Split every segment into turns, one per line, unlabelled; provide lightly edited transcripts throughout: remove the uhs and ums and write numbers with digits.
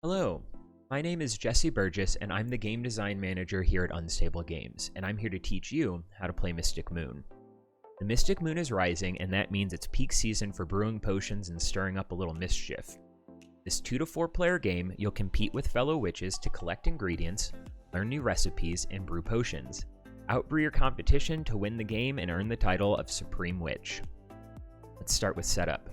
Hello, my name is Jesse Burgess, and I'm the Game Design Manager here at Unstable Games, and I'm here to teach you how to play Mystic Moon. The Mystic Moon is rising, and that means it's peak season for brewing potions and stirring up a little mischief. This 2 to 4 player game, you'll compete with fellow witches to collect ingredients, learn new recipes, and brew potions. Outbrew your competition to win the game and earn the title of Supreme Witch. Let's start with setup.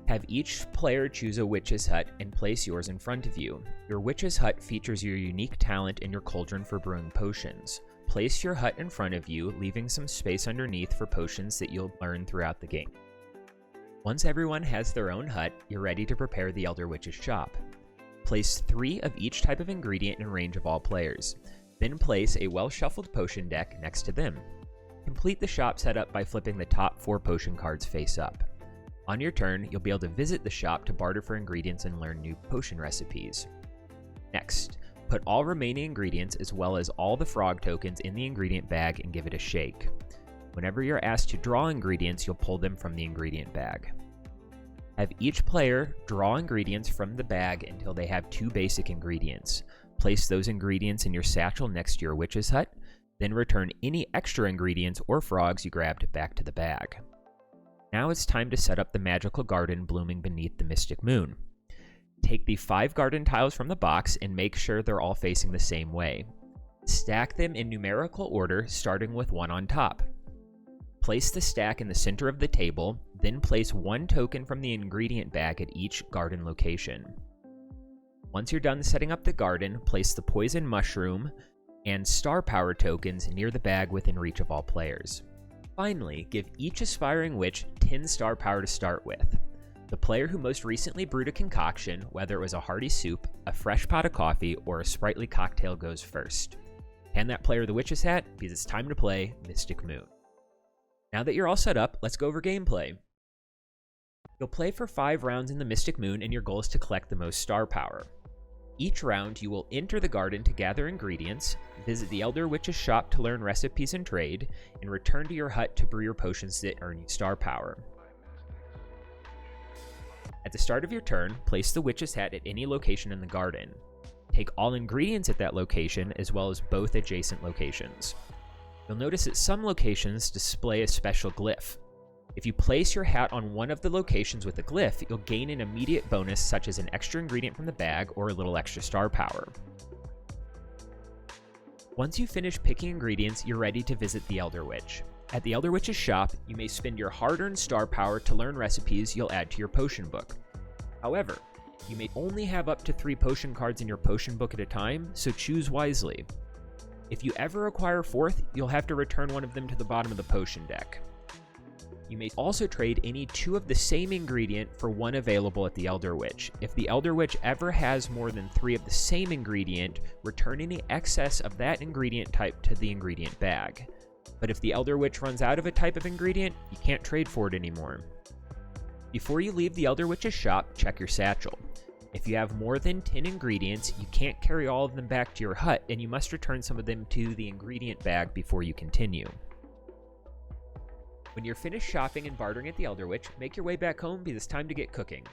Have each player choose a witch's hut and place yours in front of you. Your witch's hut features your unique talent in your cauldron for brewing potions. Place your hut in front of you, leaving some space underneath for potions that you'll learn throughout the game. Once everyone has their own hut, you're ready to prepare the Elder Witch's shop. Place 3 of each type of ingredient in range of all players. Then place a well-shuffled potion deck next to them. Complete the shop setup by flipping the top 4 potion cards face up. On your turn, you'll be able to visit the shop to barter for ingredients and learn new potion recipes. Next, put all remaining ingredients as well as all the frog tokens in the ingredient bag and give it a shake. Whenever you're asked to draw ingredients, you'll pull them from the ingredient bag. Have each player draw ingredients from the bag until they have 2 basic ingredients. Place those ingredients in your satchel next to your witch's hut, then return any extra ingredients or frogs you grabbed back to the bag. Now it's time to set up the magical garden blooming beneath the Mystic Moon. Take the 5 garden tiles from the box and make sure they're all facing the same way. Stack them in numerical order, starting with 1 on top. Place the stack in the center of the table, then place 1 token from the ingredient bag at each garden location. Once you're done setting up the garden, place the poison mushroom and star power tokens near the bag within reach of all players. Finally, give each aspiring witch 10 star power to start with. The player who most recently brewed a concoction, whether it was a hearty soup, a fresh pot of coffee, or a sprightly cocktail, goes first. Hand that player the witch's hat because it's time to play Mystic Moon. Now that you're all set up, let's go over gameplay. You'll play for 5 rounds in the Mystic Moon, and your goal is to collect the most star power. Each round, you will enter the garden to gather ingredients, visit the Elder Witch's shop to learn recipes and trade, and return to your hut to brew your potions that earn you star power. At the start of your turn, place the witch's hat at any location in the garden. Take all ingredients at that location, as well as both adjacent locations. You'll notice that some locations display a special glyph. If you place your hat on one of the locations with a glyph, you'll gain an immediate bonus such as an extra ingredient from the bag or a little extra star power. Once you finish picking ingredients, you're ready to visit the Elder Witch. At the Elder Witch's shop, you may spend your hard-earned star power to learn recipes you'll add to your potion book. However, you may only have up to 3 potion cards in your potion book at a time, so choose wisely. If you ever acquire a 4th, you'll have to return one of them to the bottom of the potion deck. You may also trade any 2 of the same ingredient for 1 available at the Elder Witch. If the Elder Witch ever has more than 3 of the same ingredient, return any excess of that ingredient type to the ingredient bag. But if the Elder Witch runs out of a type of ingredient, you can't trade for it anymore. Before you leave the Elder Witch's shop, check your satchel. If you have more than 10 ingredients, you can't carry all of them back to your hut, and you must return some of them to the ingredient bag before you continue. When you're finished shopping and bartering at the Elder Witch, make your way back home because it's time to get cooking.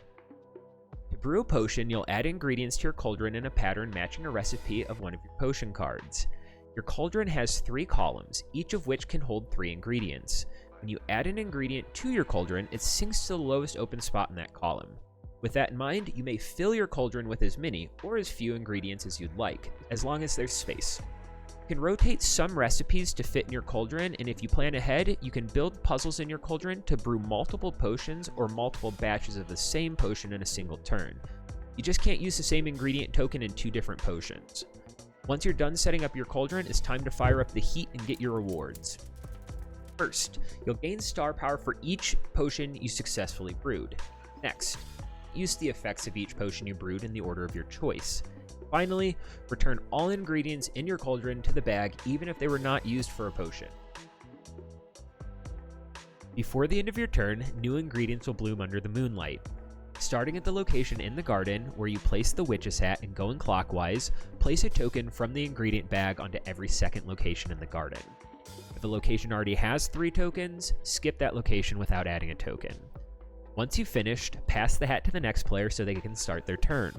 To brew a potion, you'll add ingredients to your cauldron in a pattern matching a recipe of one of your potion cards. Your cauldron has 3 columns, each of which can hold 3 ingredients. When you add an ingredient to your cauldron, it sinks to the lowest open spot in that column. With that in mind, you may fill your cauldron with as many or as few ingredients as you'd like, as long as there's space. You can rotate some recipes to fit in your cauldron, and if you plan ahead, you can build puzzles in your cauldron to brew multiple potions or multiple batches of the same potion in a single turn. You just can't use the same ingredient token in 2 different potions. Once you're done setting up your cauldron, it's time to fire up the heat and get your rewards. First, you'll gain star power for each potion you successfully brewed. Next, use the effects of each potion you brewed in the order of your choice. Finally, return all ingredients in your cauldron to the bag, even if they were not used for a potion. Before the end of your turn, new ingredients will bloom under the moonlight. Starting at the location in the garden where you place the witch's hat and going clockwise, place a token from the ingredient bag onto every second location in the garden. If a location already has 3 tokens, skip that location without adding a token. Once you've finished, pass the hat to the next player so they can start their turn.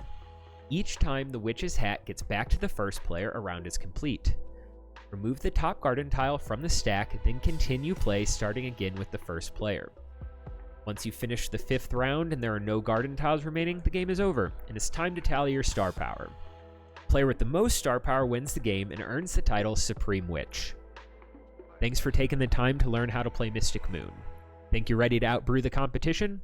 Each time the witch's hat gets back to the first player, a round is complete. Remove the top garden tile from the stack, then continue play, starting again with the first player. Once you finish the 5th round and there are no garden tiles remaining, the game is over, and it's time to tally your star power. Player with the most star power wins the game and earns the title Supreme Witch. Thanks for taking the time to learn how to play Mystic Moon. Think you're ready to outbrew the competition?